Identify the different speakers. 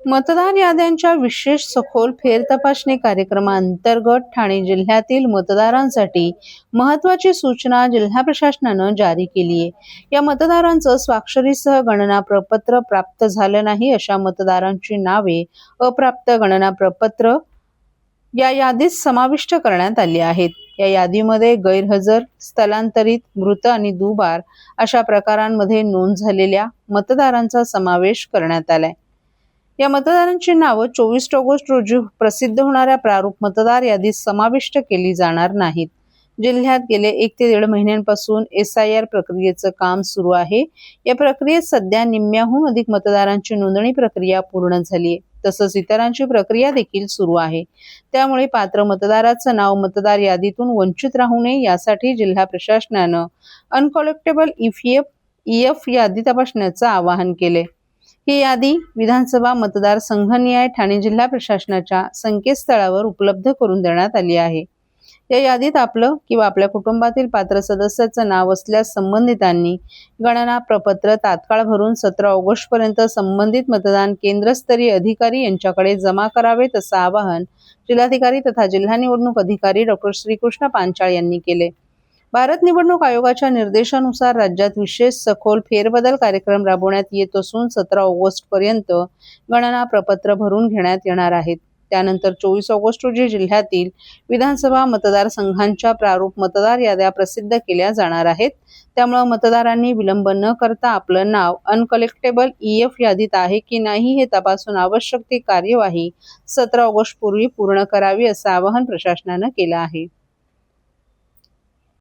Speaker 1: मतदार याद्यांच्या विशेष सखोल फेरतपासणी कार्यक्रमाअंतर्गत ठाणे जिल्ह्यातील मतदारांसाठी महत्त्वाची सूचना जिल्हा प्रशासनानं जारी केली आहे. या मतदारांचं स्वाक्षरीसह गणना प्रपत्र प्राप्त झालं नाही अशा मतदारांची नावे अप्राप्त गणना प्रपत्र या यादीत समाविष्ट करण्यात आली आहेत. या यादीमध्ये गैरहजर, स्थलांतरित, मृत आणि दुबार अशा प्रकारांमध्ये नोंद झालेल्या मतदारांचा समावेश करण्यात आलाय. या मतदारांची नावं 24 ऑगस्ट रोजी प्रसिद्ध होणाऱ्या प्रारूप मतदार यादीत समाविष्ट केली जाणार नाहीत. जिल्ह्यात गेले 1 ते 1.5 महिन्यांपासून SIR प्रक्रियेचं काम सुरू आहे. या प्रक्रियेत सध्या निम्म्याहून अधिक मतदारांची नोंदणी प्रक्रिया पूर्ण झाली आहे. तसंच इतरांची प्रक्रिया देखील सुरू आहे. त्यामुळे पात्र मतदाराचं नाव मतदार यादीतून वंचित राहू नये यासाठी जिल्हा प्रशासनानं अनकलेक्टेबल EF यादी तपासण्याचं आवाहन केले. ही यादी विधानसभा मतदार संघनिहाय ठाणे जिल्हा प्रशासनाच्या संकेतस्थळावर उपलब्ध करून देण्यात आली आहे. या यादीत आपलं किंवा आपल्या कुटुंबातील पात्र सदस्याचं नाव असल्यास संबंधितांनी गणना प्रपत्र तात्काळ भरून 17 ऑगस्ट पर्यंत संबंधित मतदान केंद्रस्तरीय अधिकारी यांच्याकडे जमा करावेत असं आवाहन जिल्हाधिकारी तथा जिल्हा निवडणूक अधिकारी डॉ. श्रीकृष्ण पांचाळ यांनी केले. भारत निवडणूक आयोगाच्या निर्देशानुसार राज्यात विशेष सखोल फेरबदल कार्यक्रम राबवण्यात येत असून 17 ऑगस्ट पर्यंत गणना प्रपत्र भरून घेण्यात येणार आहेत. त्यानंतर 24 ऑगस्ट रोजी जिल्ह्यातील विधानसभा मतदारसंघांच्या प्रारूप मतदार याद्या प्रसिद्ध केल्या जाणार आहेत. त्यामुळे मतदारांनी विलंब न करता आपलं नाव अनकलेक्टेबल EF यादीत आहे की नाही हे तपासून आवश्यक ती कार्यवाही 17 ऑगस्ट पूर्वी पूर्ण करावी असं आवाहन प्रशासनानं केलं आहे.